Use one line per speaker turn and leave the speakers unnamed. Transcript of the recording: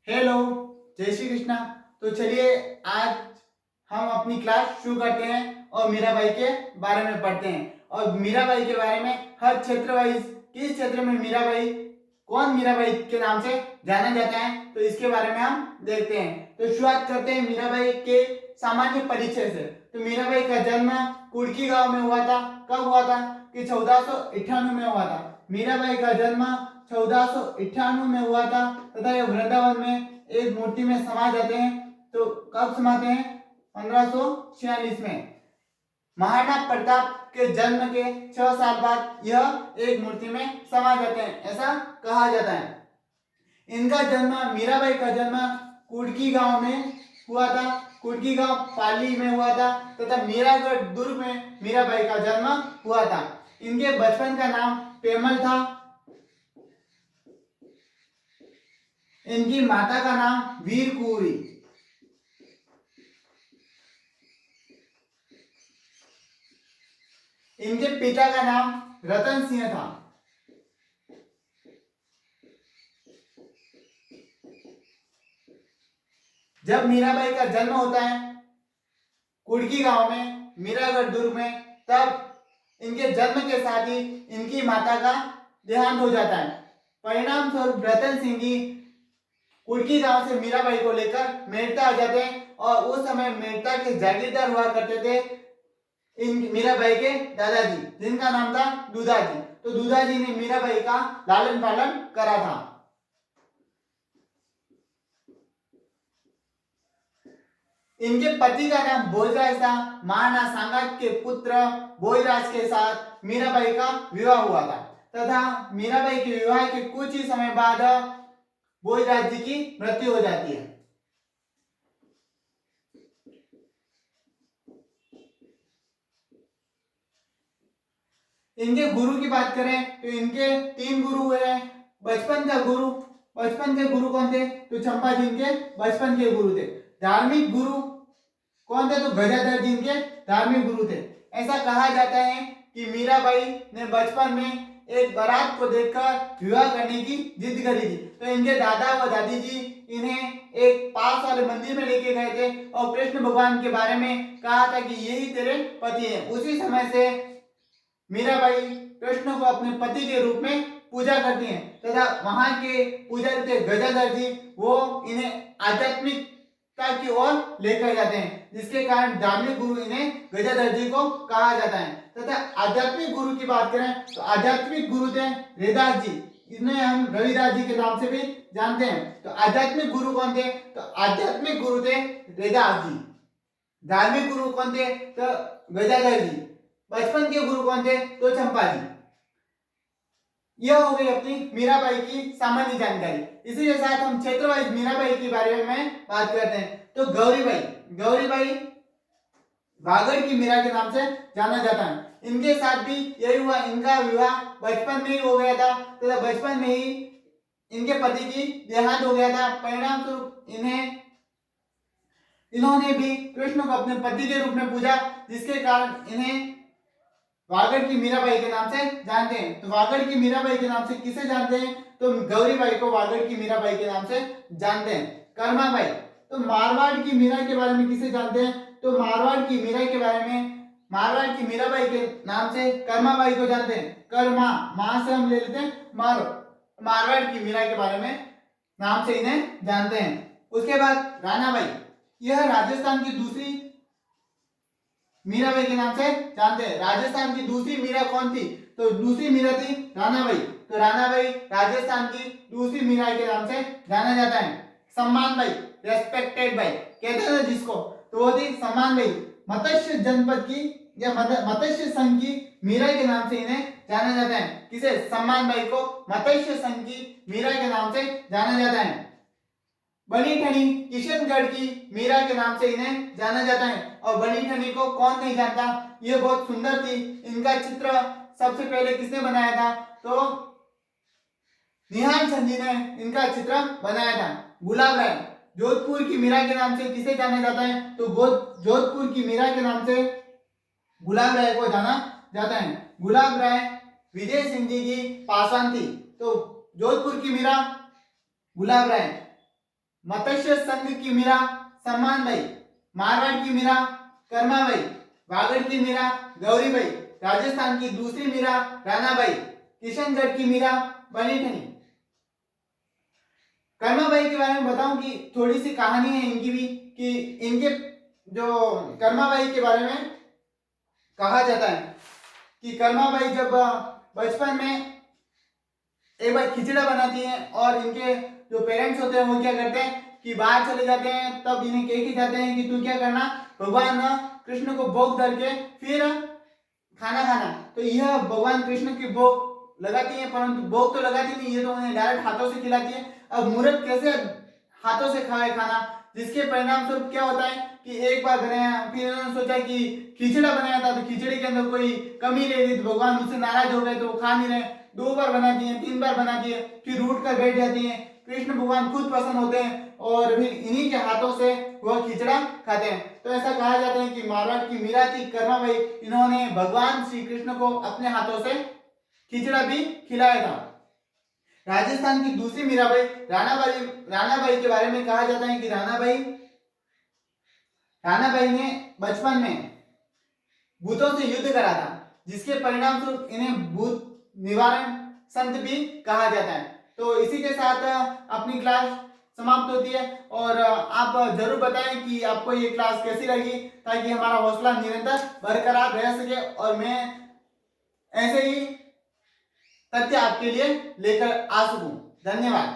Hello, जय श्री कृष्णा। तो चलिए आज हम अपनी क्लास शुरू करते हैं और मीराबाई के बारे में पढ़ते हैं। और मीराबाई के बारे में हर क्षेत्र वाइज किस क्षेत्र में मीराबाई कौन मीराबाई के नाम से जाना जाता है तो इसके बारे में हम देखते हैं। तो शुरुआत करते हैं मीराबाई के सामान्य परिचय से। तो मीराबाई का जन्म कुड़की गांव में हुआ था। कब हुआ था कि 1498 में हुआ था। मीराबाई का जन्म 1498 में हुआ था तथा ये वृंदावन में एक मूर्ति में समा जाते हैं। तो कब समाते हैं? 1546 में। महाराणा प्रताप के जन्म के 6 साल बाद यह एक मूर्ति में समा जाते हैं, ऐसा कहा जाता है। इनका जन्म मीराबाई का जन्म कुड़की गांव में हुआ था। कुड़की गांव पाली में हुआ था तथा मीरागढ़ दुर्ग में मीराबाई का जन्म हुआ था। इनके बचपन का नाम पेमल था। इनकी माता का नाम वीर कुंवरी। इनके पिता का नाम रतन सिंह था। जब मीराबाई का जन्म होता है कुड़की गांव में मीरागढ़ दुर्ग में, तब इनके जन्म के साथ ही इनकी माता का देहांत हो जाता है। परिणाम स्वरूप रतन सिंह जी कुड़की गांव से मीराबाई को लेकर मेड़ता आ जाते हैं और उस समय मेड़ता के जागीरदार हुआ करते थे इन मीराबाई के दादाजी, जिनका नाम था दूधाजी। तो दूधाजी ने मीराबाई का लालन पालन करा था। इनके पति का नाम भोजराज था। महाराणा सांगा के पुत्र भोजराज के साथ मीराबाई का विवाह हुआ था तथा मीराबाई के विवाह के कुछ ही समय बाद भोजराज जी की मृत्यु हो जाती है। इनके गुरु की बात करें तो इनके 3 गुरु हुए हैं। बचपन के गुरु कौन थे? तो चंपा जी इनके बचपन के गुरु थे। धार्मिक गुरु कौन थे? तो गजाधर जी इनके धार्मिक गुरु थे। ऐसा कहा जाता है कि मीराबाई ने बचपन में एक बारात को देखकर विवाह करने की जिद करी थी। तो इनके दादा व दादी जी इन्हें एक पास वाले मंदिर में लेके गए थे और कृष्ण भगवान के बारे में कहा था कि यही तेरे पति हैं। उसी समय से मीराबाई कृष्ण को अपने पति के रूप में पूजा करती हैं तथा वहां के पुजारी थे गजाधर जी, वो इन्हें आध्यात्मिकता की ओर लेकर जाते हैं, जिसके कारण धार्मिक गुरु इन्हें गजाधर जी को कहा जाता है। तथा आध्यात्मिक गुरु की बात करें तो आध्यात्मिक गुरु थे रविदास जी, इन्हें हम रविदास जी के नाम से भी जानते हैं। तो आध्यात्मिक गुरु कौन थे? तो आध्यात्मिक गुरु थे रविदास जी। धार्मिक गुरु कौन थे? तो गजाधर जी। बचपन के गुरु कौन थे? तो चंपा जी। यह हो गई अपनी मीराबाई की सामान्य जानकारी। इसी के साथ हम क्षेत्रवाइज मीराबाई के बारे में बात करते हैं। तो गौरीबाई वागड़ की मीरा के नाम से जाना जाता है। इनके साथ भी यही हुआ, इनका विवाह बचपन में ही हो गया था तथा बचपन में ही इनके पति की देहांत हो गया था। परिणाम स्वरूप इन्होंने भी कृष्ण को अपने पति के रूप में पूजा, जिसके कारण इन्हें वागड़ की मीराबाई के नाम से जानते हैं। तो वागड़ की मीराबाई के नाम से किसे जानते हैं? तो गौरीबाई को वागड़ की मीराबाई के नाम से जानते हैं। कर्माबाई, तो मारवाड़ की मीरा के बारे में किसे जानते हैं? तो मारवाड़ की मीरा के बारे में मारवाड़ की मीराबाई के नाम से कर्माबाई को जानते हैं। कर्मा मां से हम ले लेते हैं मारवाड़ की मीरा के बारे में नाम से इन्हें जानते हैं। उसके बाद रानाबाई, यह राजस्थान की दूसरी मीराबाई के नाम से जानते हैं। राजस्थान की दूसरी मीरा कौन थी? तो दूसरी मीरा थी रानाबाई। तो रानाबाई राजस्थान की दूसरी मीरा के नाम से जाना जाता है। सम्मान बाई, रेस्पेक्टेड बाई कहते हैं जिसको, तो वो थी सम्मान बाई। मत्स्य जनपद की या मत्स्य संघ की मीरा के नाम से इन्हें जाना जाता है। किसे? सम्मान बाई को मत्स्य संघ की मीरा के नाम से जाना जाता है। बनी ठनी किशनगढ़ की मीरा के नाम से इन्हें जाना जाता है। और बनी ठनी को कौन नहीं जानता, ये बहुत सुंदर थी। इनका चित्र सबसे पहले किसने बनाया था? तो निहाल चंद जी ने इनका चित्र बनाया था। गुलाब राय, जोधपुर की मीरा के नाम से किसे जाना जाता है? तो जोधपुर की मीरा के नाम से गुलाब राय को जाना जाता है। गुलाब राय विजय सिंह जी की पासवान थी। तो जोधपुर की मीरा गुलाब राय। मत्स्य संघ की मीरा सम्मान बाई, मारवाड़ की मीरा कर्मा बाई, वागड़ की मीरा गौरी बाई, राजस्थान की दूसरी मीरा राणा बाई, किशनगढ़ की मीरा बनी ठनी। कर्मा बाई के बारे में बताऊं कि थोड़ी सी कहानी है इनकी भी, कि इनके जो कर्मा बाई के बारे में कहा जाता है कि कर्मा बाई जब बचपन में एक बार खिचड़ा बनाती हैं और इनके जो पेरेंट्स होते हैं वो क्या करते हैं कि बाहर चले जाते हैं, तब इन्हें कह के जाते हैं कि तू क्या करना, भगवान कृष्ण को भोग धर के फिर खाना खाना। तो यह भगवान कृष्ण की भोग लगाती है, परंतु भोग तो लगाती नहीं, ये तो उन्हें डायरेक्ट हाथों से खिलाती है। अब मूर्ख कैसे हाथों से खाए खाना, जिसके परिणाम स्वरूप क्या होता है कि एक बार बनाया, फिर उन्होंने सोचा कि खिचड़ा बनाया था तो खिचड़ी के अंदर कोई कमी रह गई, तो भगवान मुझसे नाराज हो गए तो वो खा नहीं रहे। 2 बार बना दिए, 3 बार बना दिए, फिर उठ कर बैठ जाती है। कृष्ण भगवान खुद पसंद होते हैं और फिर इन्हीं के हाथों से वह खिचड़ा खाते हैं। तो ऐसा कहा जाता है कि मारवाड़ की मीरा थी कर्मा बाई, इन्होंने भगवान श्री कृष्ण को अपने हाथों से खिचड़ा भी खिलाया था। राजस्थान की दूसरी मीराबाई राणाबाई के बारे में कहा जाता है कि राणाबाई ने बचपन में भूतों से युद्ध करा था, जिसके परिणाम स्वरूप इन्हें भूत निवारण संत भी कहा जाता है। तो इसी के साथ अपनी क्लास समाप्त होती है, और आप जरूर बताएं कि आपको ये क्लास कैसी लगी, ताकि हमारा हौसला निरंतर बरकरार रह सके और मैं ऐसे ही तथ्य आपके लिए लेकर आ सकूं। धन्यवाद।